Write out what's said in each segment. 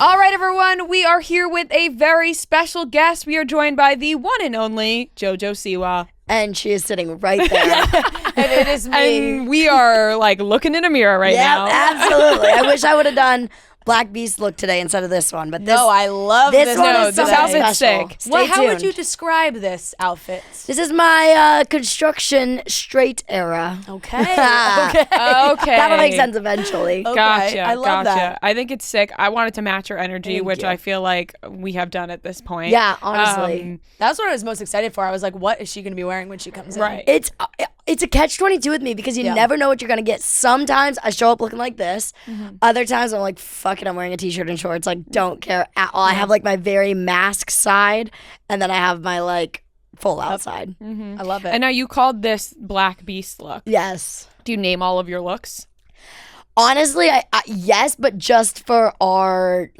All right, everyone, we are here with a very special guest. We are joined by the one and only JoJo Siwa. And she is sitting right there. And it is me. And we are like looking in a mirror right now. Absolutely. I wish I would have done Black Beast look today instead of this one, but this. No, I love this one. No, Is this something outfit's special. sick. Stay Well, how would tuned. you describe this outfit? This is my construction straight era. Okay. Okay. That'll make sense eventually. Okay, Gotcha. I love gotcha. that. I think it's sick. I wanted to match your energy, Thank which you. I feel like we have done at this point. Yeah, honestly. That's what I was most excited for. I was like, what is she going to be wearing when she comes in? Right. It's a catch-22 with me because you never know what you're gonna get. Sometimes I show up looking like this. Other times I'm like, fuck it, I'm wearing a t-shirt and shorts. Like, don't care at all. I have like my very mask side, and then I have my like full outside. I love it. And now you called this Black Beast look. Yes. Do you name all of your looks? Honestly, I yes, but just for our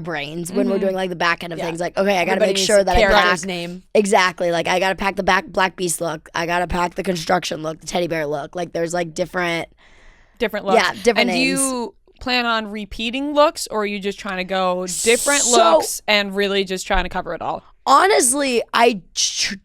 brains when we're doing like the back end of things. Like, okay, I gotta Everybody make sure that I character's pack name. exactly. Like, I gotta pack the Black Beast look. I gotta pack the construction look, the teddy bear look. Like, there's like different. Different looks. Yeah, different And do names. you plan on repeating looks, or are you just trying to go different So- looks and really just trying to cover it all? Honestly, I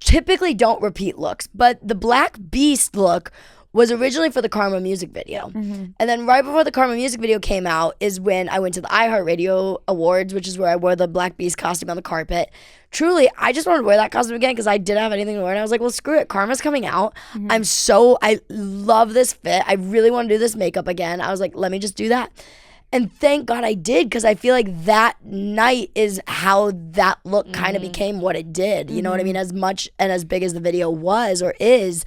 typically don't repeat looks, but the Black Beast look was originally for the Karma music video. And then right before the Karma music video came out is when I went to the iHeartRadio Awards, which is where I wore the Black Beast costume on the carpet. Truly, I just wanted to wear that costume again because I didn't have anything to wear. And I was like, well, screw it. Karma's coming out. I love this fit. I really want to do this makeup again. I was like, let me just do that. And thank God I did, because I feel like that night is how that look kind of became what it did. You know what I mean? As much and as big as the video was or is,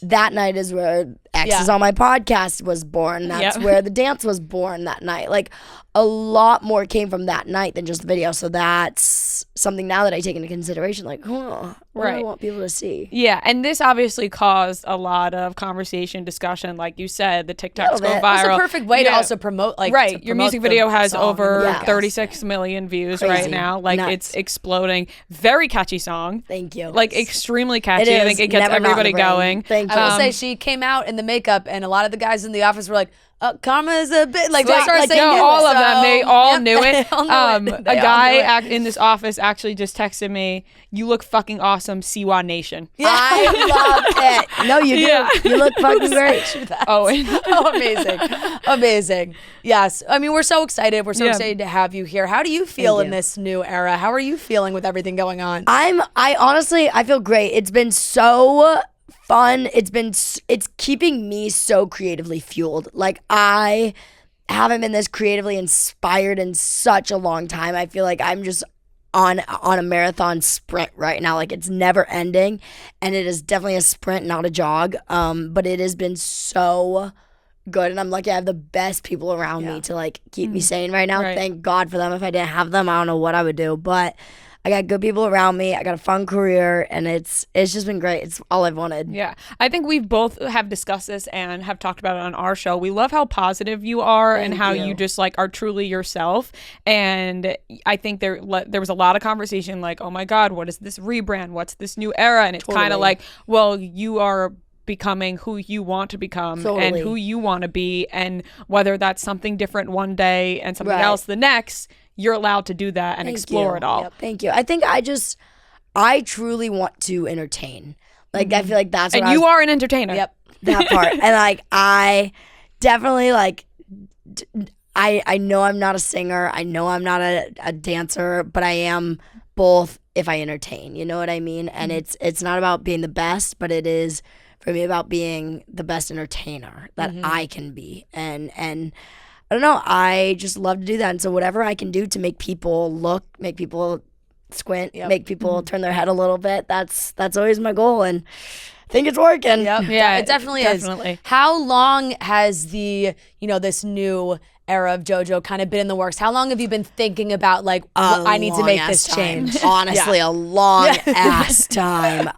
that night is where X is on my podcast was born. That's where the dance was born that night. Like, a lot more came from that night than just the video. So that's something now that I take into consideration. Like, what do I want people to see? Yeah, and this obviously caused a lot of conversation, discussion. Like you said, the TikToks go bit. viral. It's a perfect way to also promote, like, right. to Your promote music the video has song over and the podcast. 36 million views right Crazy. now. Like, Nuts. it's exploding. Very catchy song. Thank you. Like, extremely catchy. It I think is. it gets Never not in everybody the brain. going. Thank you. I will say she came out in the makeup, and a lot of the guys in the office were like, Karma is a bit like they started saying no, it, all of so- them. They all Yep, knew it. they all knew it. A They all guy knew it. in this office actually just texted me, "You look fucking awesome, Siwa Nation." I love it. No, you do. Yeah. You look fucking great. Oh, and Oh, amazing. Yes, I mean, we're so excited. We're so Yeah. excited to have you here. How do you feel Thank in you. this new era? How are you feeling with everything going on? I honestly, I feel great. It's been so fun. It's keeping me so creatively fueled. Like, I haven't been this creatively inspired in such a long time. I feel like I'm just on a marathon sprint right now. Like, it's never ending, and it is definitely a sprint, not a jog. But it has been so good, and I'm lucky I have the best people around me to like keep me sane right now. Right. Thank God for them. If I didn't have them, I don't know what I would do. But I got good people around me. I got a fun career, and it's just been great. It's all I've wanted. yeah, I think we both have discussed this and have talked about it on our show. We love how positive you are and how you just like are truly yourself. And I think there was a lot of conversation like, oh my God, what is this rebrand? What's this new era? And it's kind of like, well, you are becoming who you want to become and who you want to be, and whether that's something different one day and something else the next, you're allowed to do that and explore it all. Yep, thank you. I think I truly want to entertain. Like, I feel like that's what And you are an entertainer. Yep. that part. And like, I definitely like, I know I'm not a singer. I know I'm not a dancer, but I am both if I entertain. You know what I mean? And it's not about being the best, but it is for me about being the best entertainer that I can be. And I don't know, I just love to do that. And so whatever I can do to make people look, make people squint, make people turn their head a little bit, that's always my goal. And I think it's working. Yep. Yeah, it definitely is. definitely. How long has this new era of JoJo kind of been in the works? How long have you been thinking about like, I need to make this change? Honestly, a long ass time.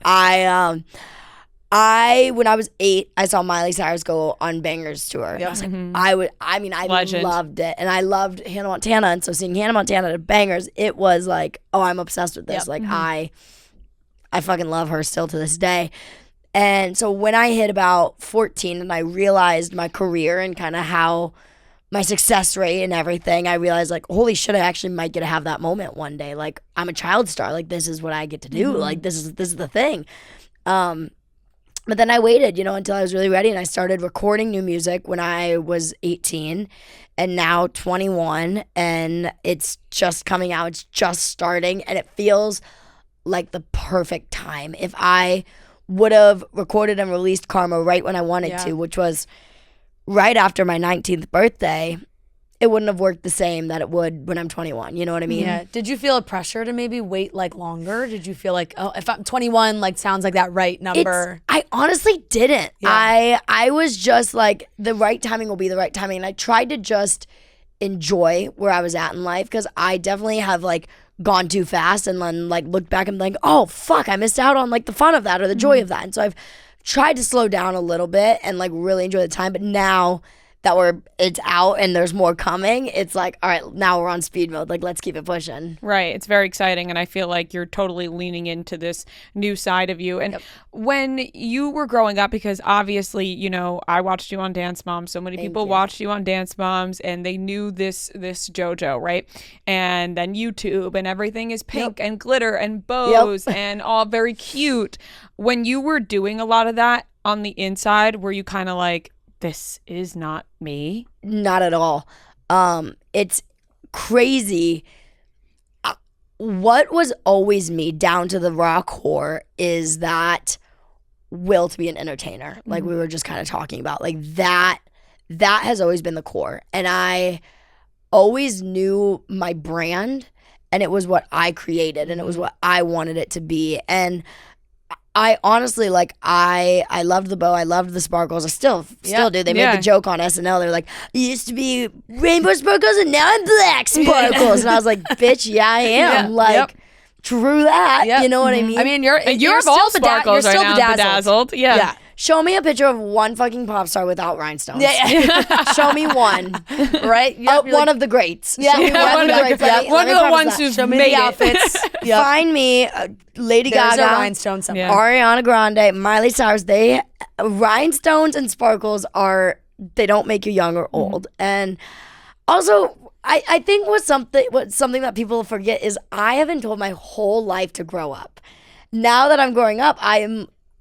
When I was 8, I saw Miley Cyrus go on Bangers tour. I was like, I Legend. loved it. And I loved Hannah Montana. And so seeing Hannah Montana at Bangers, it was like, oh, I'm obsessed with this. Like, I fucking love her still to this day. And so when I hit about 14 and I realized my career and kind of how my success rate and everything, I realized like, holy shit, I actually might get to have that moment one day. Like, I'm a child star. Like, this is what I get to do. Like, this is the thing. But then I waited, until I was really ready, and I started recording new music when I was 18 and now 21, and it's just coming out. It's just starting, and it feels like the perfect time. If I would have recorded and released Karma right when I wanted to, which was right after my 19th birthday, it wouldn't have worked the same that it would when I'm 21. You know what I mean? Yeah. Did you feel a pressure to maybe wait like longer? Did you feel like, oh, if I'm 21, like sounds like that right number? I honestly didn't. Yeah. I was just like, the right timing will be the right timing. And I tried to just enjoy where I was at in life, because I definitely have like gone too fast and then like looked back and like, oh fuck, I missed out on like the fun of that or the joy of that. And so I've tried to slow down a little bit and like really enjoy the time. But now that it's out and there's more coming, it's like, all right, now we're on speed mode. Like, let's keep it pushing. Right. It's very exciting. And I feel like you're totally leaning into this new side of you. And when you were growing up, because obviously, I watched you on Dance Moms. So many people watched you on Dance Moms, and they knew this JoJo, right? And then YouTube, and everything is pink and glitter and bows and all very cute. When you were doing a lot of that on the inside, were you kind of like, this is not me? Not at all. It's crazy. What was always me, down to the raw core, is that will to be an entertainer. Like we were just kind of talking about. Like that has always been the core. And I always knew my brand, and it was what I created, and it was what I wanted it to be. And I honestly, like, I loved the bow. I loved the sparkles. I still do. They made the joke on SNL. They're like, it used to be rainbow sparkles and now I'm black sparkles. And I was like, bitch, yeah, I am. True that. You know what I mean? I mean, you're still all sparkles you're still bedazzled. Yeah. Show me a picture of one fucking pop star without rhinestones. Show me one. Right? One of the greats. Yeah. One of the ones who've made the outfits. Find me Lady Gaga. There's a rhinestone somewhere. Ariana Grande, Miley Cyrus. Rhinestones and sparkles they don't make you young or old. And also, I think what's something that people forget is I have been told my whole life to grow up. Now that I'm growing up,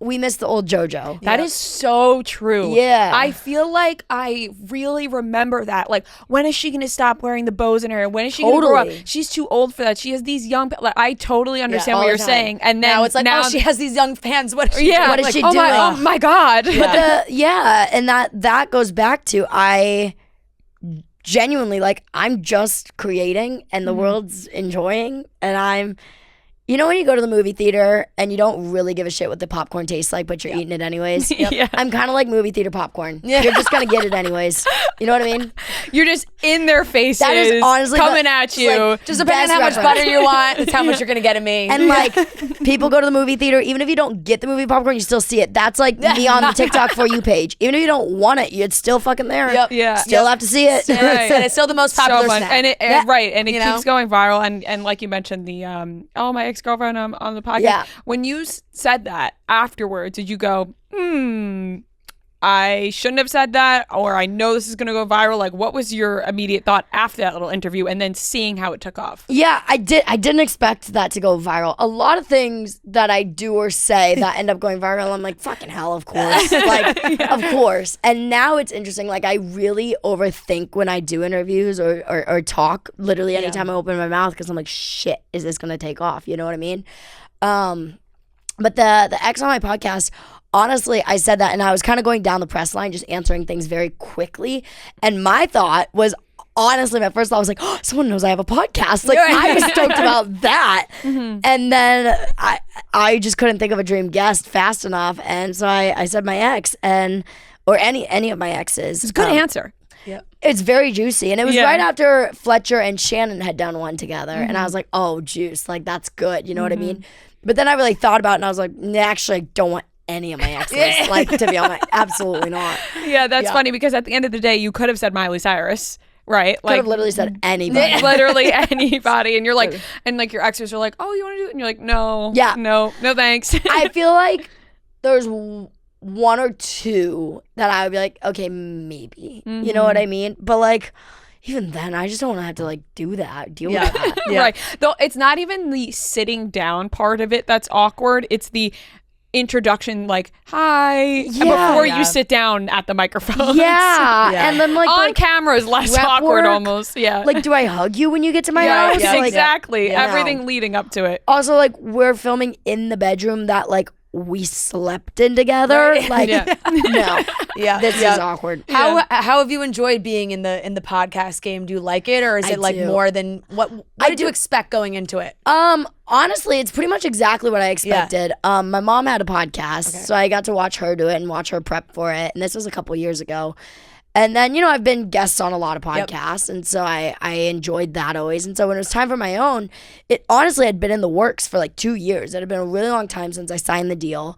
we miss the old JoJo. That is so true. Yeah. I feel like I really remember that. Like, when is she going to stop wearing the bows in her hair? When is she going to grow up? She's too old for that. She has these young... Like, I totally understand what you're saying. And then now it's like, she has these young fans. What is she doing? What is she doing? Oh my God. But and that goes back to I genuinely, like, I'm just creating and the world's enjoying, and I'm... when you go to the movie theater and you don't really give a shit what the popcorn tastes like, but you're eating it anyways? I'm kind of like movie theater popcorn. You're just going to get it anyways. You know what I mean? You're just in their faces. That is honestly coming at you. Like, just depending on how much butter you want, that's how much you're going to get of me. And like, people go to the movie theater, even if you don't get the movie popcorn, you still see it. That's like me on the TikTok For You page. Even if you don't want it, it's still fucking there. Still have to see it. And it's still the most popular snack. And it keeps going viral. And like you mentioned, the my ex-girlfriend on the podcast. Yeah. When you said that afterwards, did you go, I shouldn't have said that, or I know this is going to go viral? Like, what was your immediate thought after that little interview and then seeing how it took off? Yeah, I didn't expect that to go viral. A lot of things that I do or say that end up going viral, I'm like, fucking hell, of course. Of course. And now it's interesting. Like, I really overthink when I do interviews or talk, literally anytime I open my mouth, because I'm like, shit, is this going to take off? You know what I mean? But the ex on my podcast, honestly, I said that and I was kind of going down the press line, just answering things very quickly. And my thought was, honestly, my first thought was like, oh, someone knows I have a podcast. Like, I was stoked about that. And then I just couldn't think of a dream guest fast enough. And so I said my ex, or any of my exes. It's a good answer. Yep. It's very juicy. And it was right after Fletcher and Shannon had done one together. And I was like, oh, juice. Like, that's good. You know what I mean? But then I really thought about it and I was like, nah, actually, I don't want any of my exes to be on my... Absolutely not. Yeah, that's funny, because at the end of the day, you could have said Miley Cyrus. Right, could have literally said anybody. Literally anybody, and you're like, and like your exes are like, oh, you want to do it? And you're like, no, no, thanks. I feel like there's one or two that I would be like, okay, maybe. You know what I mean? But like, even then, I just don't want to have to like do that, deal with that. Right. Though it's not even the sitting down part of it that's awkward. It's the introduction, like, hi, before you sit down at the microphone. And then like on camera is less awkward almost. Like, do I hug you when you get to my house? Yeah, like, exactly. Everything leading up to it. Also, like, we're filming in the bedroom that like we slept in together. Like, no. This is awkward. How have you enjoyed being in the podcast game? Do you like it, or is it like more than what did you expect going into it? Honestly, it's pretty much exactly what I expected. My mom had a podcast, so I got to watch her do it and watch her prep for it. And this was a couple years ago. And then, I've been guests on a lot of podcasts, and so I enjoyed that always. And so when it was time for my own, it honestly had been in the works for like 2 years. It had been a really long time since I signed the deal.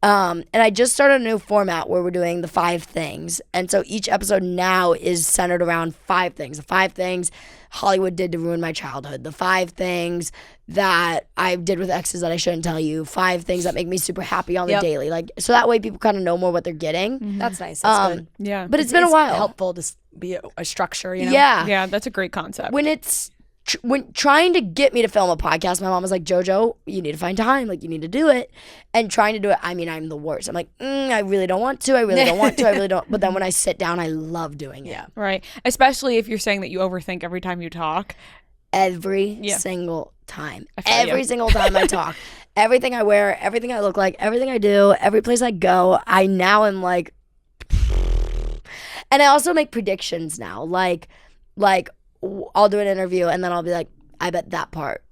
And I just started a new format where we're doing the 5 things. And so each episode now is centered around 5 things. The 5 things Hollywood did to ruin my childhood. The 5 things that I did with exes that I shouldn't tell you. 5 things that make me super happy on the daily. Like, so that way people kind of know more what they're getting. Mm-hmm. That's nice. That's good. Yeah. But it's been a while. Helpful to be a structure, Yeah. Yeah, that's a great concept. When it's when trying to get me to film a podcast, my mom was like, JoJo, you need to find time. Like, you need to do it. And trying to do it, I mean, I'm the worst. I'm like, I really don't want to. I really don't want to. I really don't. But then when I sit down, I love doing it. Yeah. Right. Especially if you're saying that you overthink every time you talk. Every single time. Every single time I talk. Everything I wear, everything I look like, everything I do, every place I go, I now am like, and I also make predictions now. Like, I'll do an interview and then I'll be like, I bet that part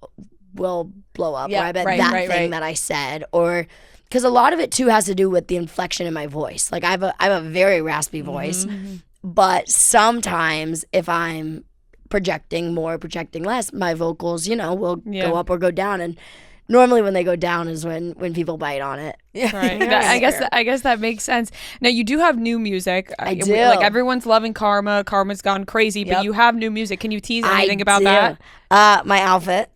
will blow up, or I bet that thing that I said, or because a lot of it too has to do with the inflection in my voice. Like, I have a very raspy voice, but sometimes if I'm projecting more, projecting less, my vocals, will go up or go down. And normally when they go down is when people bite on it. Yeah. Right. I guess that makes sense. Now, you do have new music. I do. Like, everyone's loving Karma. Karma's gone crazy, but you have new music. Can you tease anything about that? My outfit.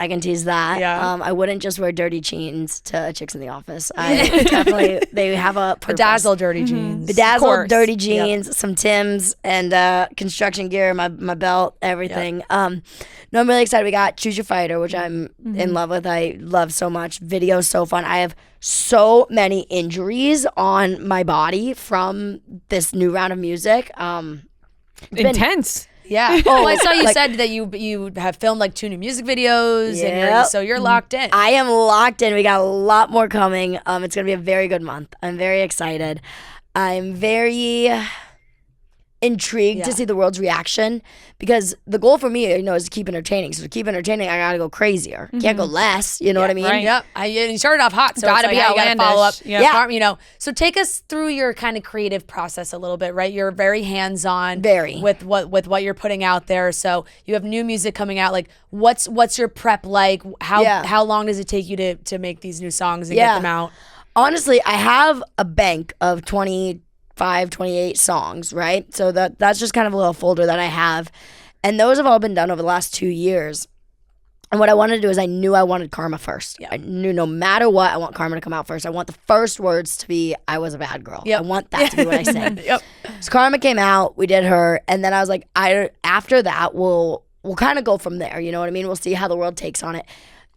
I can tease that. Yeah. I wouldn't just wear dirty jeans to Chicks in the Office. I definitely, they have a purpose. Bedazzled dirty jeans. Bedazzled dirty jeans, some Timbs, and construction gear, my belt, everything. No, I'm really excited. We got Choose Your Fighter, which I'm in love with. I love so much. Video's so fun. I have so many injuries on my body from this new round of music. Intense. Yeah. Oh, I saw you said that you have filmed like 2 new music videos, and so you're locked in. I am locked in. We got a lot more coming. It's gonna be a very good month. I'm very excited. I'm very intrigued to see the world's reaction, because the goal for me, is to keep entertaining. So to keep entertaining, I gotta go crazier. Can't go less. You know what I mean? Right. Yep. You started off hot, so gotta it's be like, you gotta follow up. Yeah. So take us through your kind of creative process a little bit, right? You're very hands-on, with what you're putting out there. So you have new music coming out. Like, what's your prep like? How long does it take you to make these new songs and get them out? Honestly, I have a bank of 28 songs, right? So that's just kind of a little folder that I have. And those have all been done over the last 2 years. And what I wanted to do is I knew I wanted Karma first. I knew no matter what, I want Karma to come out first. I want the first words to be, I was a bad girl. I want that to be what I say. So Karma came out, we did her, and then I was like, after that, we'll kind of go from there. You know what I mean? We'll see how the world takes on it.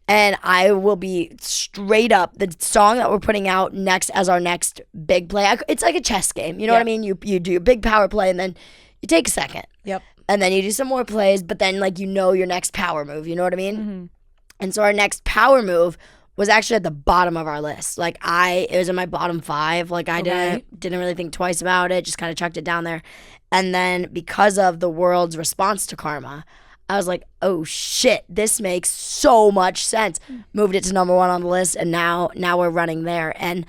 And I will be straight up the song that we're putting out next as our next big play. It's like a chess game. You know what I mean? You do your big power play, and then you take a second. And then you do some more plays, but then your next power move. You know what I mean? And so our next power move was actually at the bottom of our list. Like, it was in my bottom 5. Like, I didn't really think twice about it. Just kind of chucked it down there. And then because of the world's response to Karma, I was like, oh shit, this makes so much sense. Moved it to number 1 on the list, and now we're running there. And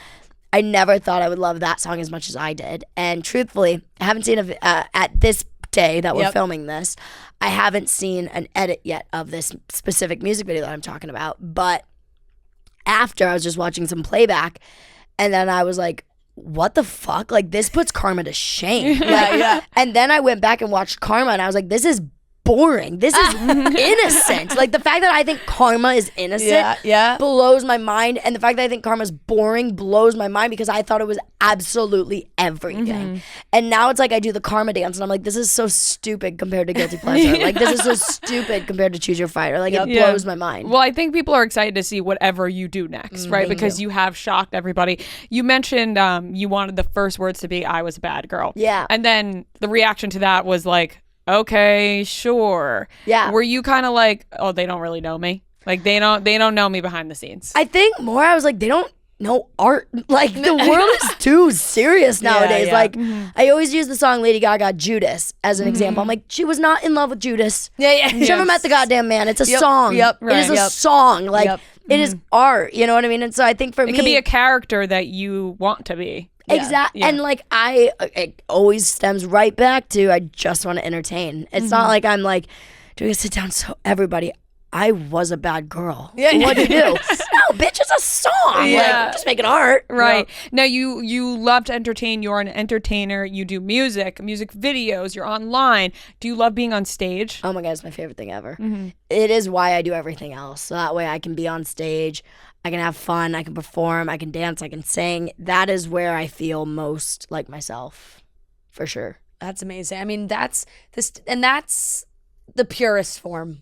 I never thought I would love that song as much as I did. And truthfully, I haven't seen at this day that we're filming this, I haven't seen an edit yet of this specific music video that I'm talking about. But after, I was just watching some playback, and then I was like, what the fuck? Like, this puts Karma to shame. And then I went back and watched Karma, and I was like, this is boring. This is innocent. Like the fact that I think Karma is innocent blows my mind. And the fact that I think Karma's boring blows my mind because I thought it was absolutely everything. And now it's like I do the Karma dance and I'm like, this is so stupid compared to Guilty Pleasure. Like this is so stupid compared to Choose Your Fighter. Like it blows my mind. Well, I think people are excited to see whatever you do next, right? Because you have shocked everybody. You mentioned you wanted the first words to be, I was a bad girl. Yeah. And then the reaction to that was like, okay, sure. Yeah. Were you kind of like, oh, they don't really know me? Like they don't know me behind the scenes. I think more I was like, they don't know art. Like the world is too serious nowadays. Like I always use the song Lady Gaga, Judas, as an example. I'm like, she was not in love with Judas. She never met the goddamn man. It's a song. It is a song. Like it is art. You know what I mean? And so I think for me, it could be a character that you want to be. Exactly. And like it always stems right back to I just want to entertain. It's not like I'm like, do we sit down so everybody, I was a bad girl. What'd you do? No, bitch, it's a song. Like, I'm just making art. Right. Now you love to entertain. You're an entertainer. You do music videos, you're online. Do you love being on stage? Oh my God, it's my favorite thing ever. It is why I do everything else. So that way I can be on stage. I can have fun, I can perform, I can dance, I can sing. That is where I feel most like myself, for sure. That's amazing. I mean, that's the purest form,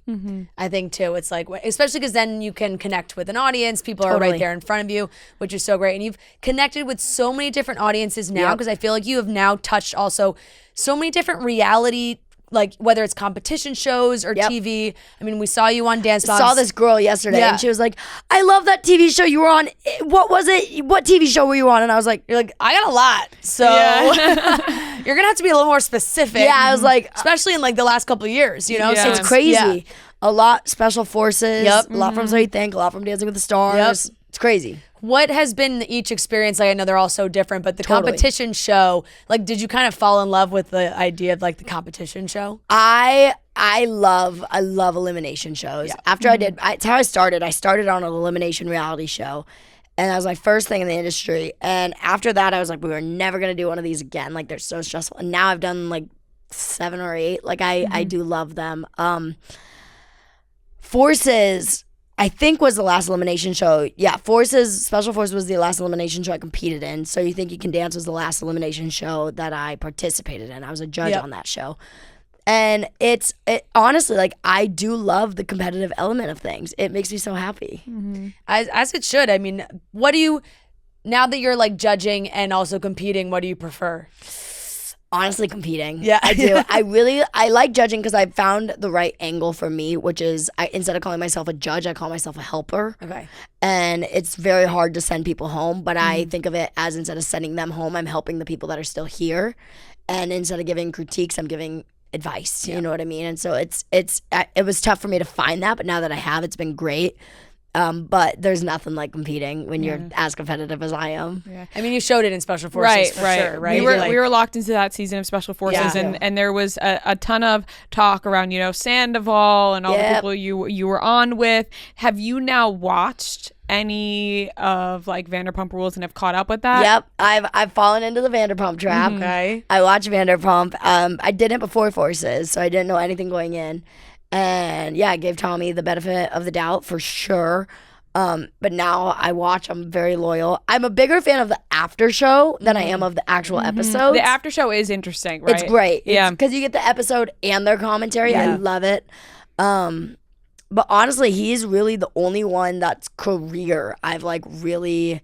I think, too. It's like, especially because then you can connect with an audience. People are right there in front of you, which is so great. And you've connected with so many different audiences now because I feel like you have now touched also so many different reality, like whether it's competition shows or TV. I mean, we saw you on Dance Moms. I saw this girl yesterday and she was like, I love that TV show you were on. What was it? What TV show were you on? And I was like, you're like, I got a lot. So you're going to have to be a little more specific. Yeah, I was like, especially in like the last couple of years, you know? So it's crazy. A lot Special Forces, a lot from So You Think, a lot from Dancing with the Stars. It's crazy. What has been each experience? Like, I know they're all so different, but the competition show, like, did you kind of fall in love with the idea of like the competition show? I love elimination shows. After it's how I started. I started on an elimination reality show. And that was my first thing in the industry. And after that, I was like, we were never going to do one of these again. Like, they're so stressful. And now I've done like 7 or 8. Like, I do love them. Forces, I think, was the last elimination show. Yeah, Special Forces was the last elimination show I competed in. So You Think You Can Dance was the last elimination show that I participated in. I was a judge on that show. And it honestly, like, I do love the competitive element of things. It makes me so happy. As it should. I mean, now that you're like judging and also competing, what do you prefer? Honestly, competing. Yeah, I do. I like judging because I found the right angle for me, which is instead of calling myself a judge, I call myself a helper. Okay. And it's very hard to send people home, but I think of it as instead of sending them home, I'm helping the people that are still here. And instead of giving critiques, I'm giving advice. You know what I mean? And so it was tough for me to find that, but now that I have, it's been great. But there's nothing like competing when you're as competitive as I am. Yeah. I mean, you showed it in Special Forces for sure, right? We were locked into that season of Special Forces, and there was a ton of talk around, Sandoval and all the people you were on with. Have you now watched any of like Vanderpump Rules and have caught up with that? Yep, I've fallen into the Vanderpump trap. Okay, I watch Vanderpump. I didn't before Forces, so I didn't know anything going in. And I gave Tommy the benefit of the doubt for sure. But now I watch, I'm very loyal. I'm a bigger fan of the after show than I am of the actual episodes. The after show is interesting, right? It's great. Yeah. Because you get the episode and their commentary. I love it. But honestly, he's really the only one that's career I've like really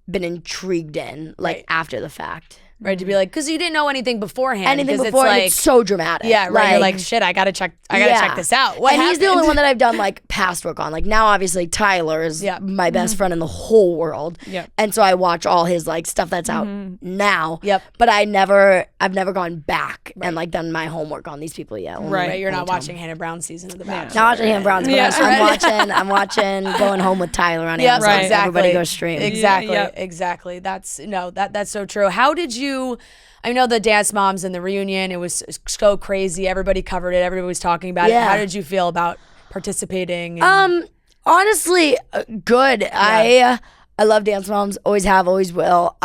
been intrigued in, like after the fact. Right, to be like, because you didn't know anything beforehand. It's so dramatic. Yeah, right. You're like, shit, I gotta check this out. He's the only one that I've done like past work on. Like now, obviously, Tyler is my best friend in the whole world. Yep. And so I watch all his like stuff that's out now. Yep. But I've never gone back and like done my homework on these people yet. Right. You're not watching Hannah Brown's season of The Bachelor. Not watching Hannah Brown's, but I'm watching Going Home with Tyler on Amazon. Right. Exactly. Everybody go stream. Exactly. Exactly. That's so true. How did you? I know the Dance Moms and the reunion, it was so crazy. Everybody covered it. Everybody was talking about it. How did you feel about participating? Honestly, good. I love Dance Moms. Always have, always will.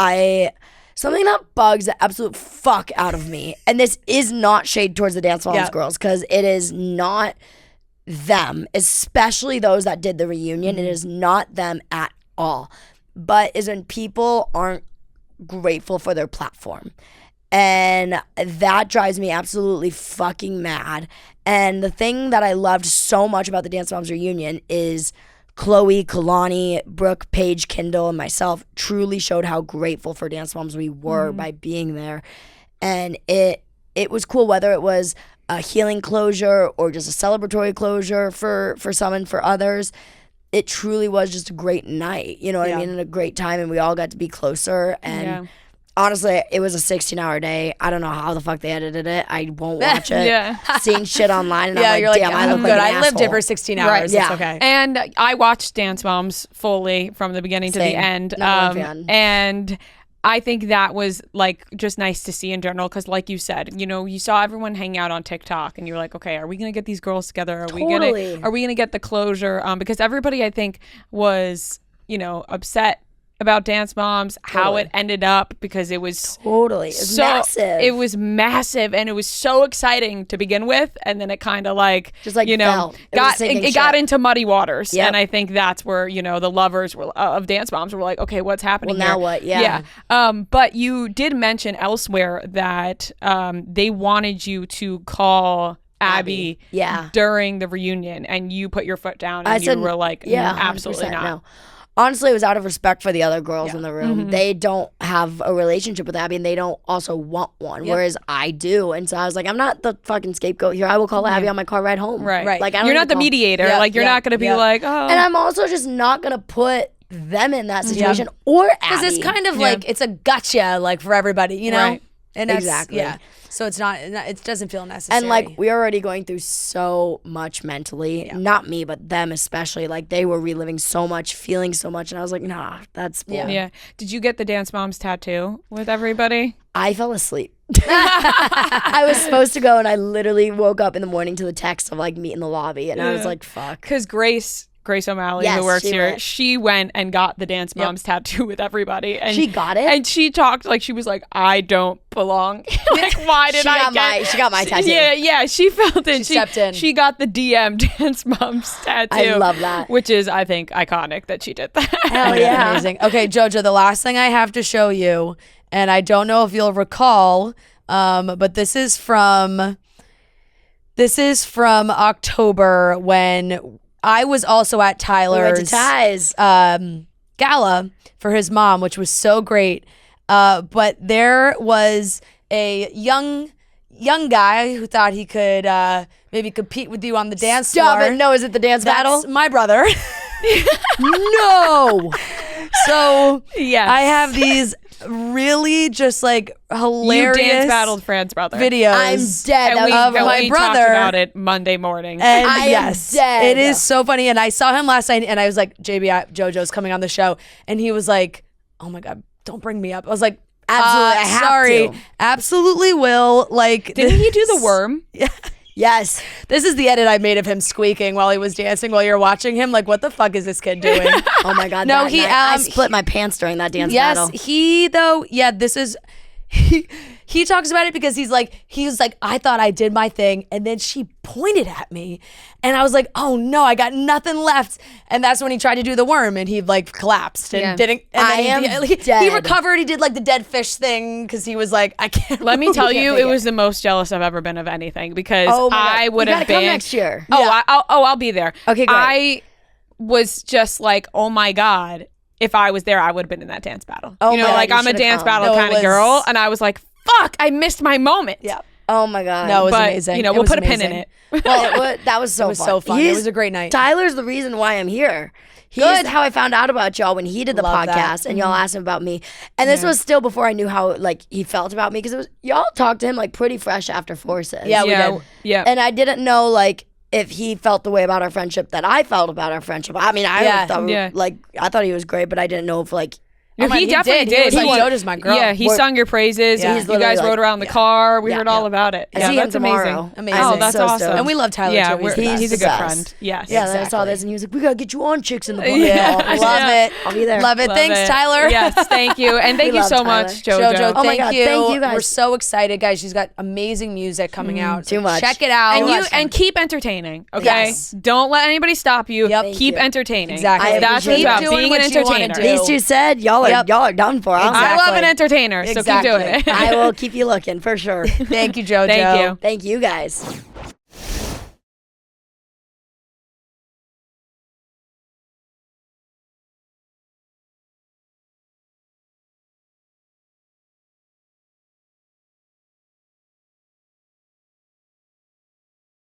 something that bugs the absolute fuck out of me, and this is not shade towards the Dance Moms girls, because it is not them, especially those that did the reunion. It is not them at all. But is when people aren't grateful for their platform. And that drives me absolutely fucking mad. And the thing that I loved so much about the Dance Moms reunion is Chloe, Kalani, Brooke, Paige, Kendall, and myself truly showed how grateful for Dance Moms we were by being there. And it was cool, whether it was a healing closure or just a celebratory closure for some and for others. It truly was just a great night, you know what I mean, and a great time, and we all got to be closer. And honestly, it was a 16-hour day. I don't know how the fuck they edited it. I won't watch it. Seeing shit online, and I'm like, damn, I look like an asshole. I lived it for 16 hours. Right, yeah. It's okay. And I watched Dance Moms fully from the beginning to the end. And I think that was like just nice to see in general, because like you said, you know, you saw everyone hang out on TikTok and you're like, okay, are we gonna get these girls together? Are we gonna get the closure? Because everybody, I think, was, you know, upset about Dance Moms, how it ended up, because it was massive. It was massive, and it was so exciting to begin with, and then it kind of like, just like, you know, it got into muddy waters. And I think that's where, you know, the lovers were of Dance Moms were like, okay, what's happening now? What? Yeah. But you did mention elsewhere that they wanted you to call Abby during the reunion, and you put your foot down, and you were like, absolutely not. No. Honestly, it was out of respect for the other girls in the room. They don't have a relationship with Abby, and they don't also want one, whereas I do. And so I was like, I'm not the fucking scapegoat here. I will call Abby on my car ride home. Right. Like, you're not the mediator. Like, you're not going to be like, oh. And I'm also just not going to put them in that situation or Abby. Because it's kind of like, it's a gotcha, like, for everybody, you know? Right. And exactly. Yeah. So it's not, it doesn't feel necessary. And like, we're already going through so much mentally, not me, but them especially. Like, they were reliving so much, feeling so much. And I was like, nah, that's bull. Yeah. Did you get the Dance Moms tattoo with everybody? I fell asleep. I was supposed to go, and I literally woke up in the morning to the text of like, meet in the lobby. And I was like, fuck. Because Grace O'Malley, who works here, she went and got the Dance Moms tattoo with everybody. And she got it? And she talked, like, she was like, I don't belong. Like, why did she got my tattoo. Yeah, she felt it. She stepped in. She got the DM Dance Moms tattoo. I love that. Which is, I think, iconic that she did that. Hell yeah. Amazing. Okay, JoJo, the last thing I have to show you, and I don't know if you'll recall, but this is from October, when I was also at Tyler's gala for his mom, which was so great. But there was a young guy who thought he could maybe compete with you on the dance floor. Stop it. No, is it the dance battle? That's my brother. No. So I have these really just like hilarious. You dance battled Fran's brother. Videos. I'm dead. And we talked about it Monday morning. And I am dead. It is so funny. And I saw him last night, and I was like, JoJo's coming on the show, and he was like, oh my God, don't bring me up. I was like, absolutely, I have sorry, to. Absolutely will. Like, didn't he do the worm? Yeah. Yes. This is the edit I made of him squeaking while he was dancing while you're watching him. Like, what the fuck is this kid doing? Oh my God. No, I split my pants during that dance battle. He talks about it because he was like, I thought I did my thing, and then she pointed at me, and I was like, oh no, I got nothing left. And that's when he tried to do the worm, and he like collapsed and didn't. And then he recovered. He did like the dead fish thing because he was like, I can't. Let me tell you, it was the most jealous I've ever been of anything, because I would have been come next year. I'll be there. Okay, great. I was just like, oh my God. If I was there, I would have been in that dance battle. Oh, you know, like, I'm a dance battle kind of girl, and I was like, fuck, I missed my moment. Yeah. Oh my God. No, it was amazing. You know, we'll put a pin in it. Well, that was so fun. It was a great night. Tyler's the reason why I'm here. He's how I found out about y'all when he did the podcast, and y'all asked him about me. And this was still before I knew how like he felt about me, because it was y'all talked to him like pretty fresh after Forces. Yeah, we did. Yeah. And I didn't know like if he felt the way about our friendship that I felt about our friendship. I mean, I thought I thought he was great, but I didn't know if like He definitely did. He was like, JoJo's my girl. Yeah, he sung your praises. Yeah. You guys rode around the car. We heard all about it. I see him tomorrow. Amazing. Oh, that's so awesome. And we love Tyler too. He's a good friend. Yes. Yeah, then I saw this and he was like, we gotta get you on Chicks in the Bar. Yeah, love it. I'll be there. Love it. Thanks, Tyler. Yes, thank you. And thank you so much, JoJo. Thank you. Thank you guys. We're so excited, guys. She's got amazing music coming out. Too much. Check it out. And keep entertaining, okay? Yes. Don't let anybody stop you. Yep. Keep entertaining. Exactly. That's your job, being an entertainer. These two said, y'all are done for. I love an entertainer, so keep doing it. I will keep you looking for sure. Thank you, JoJo. Thank you. Thank you guys.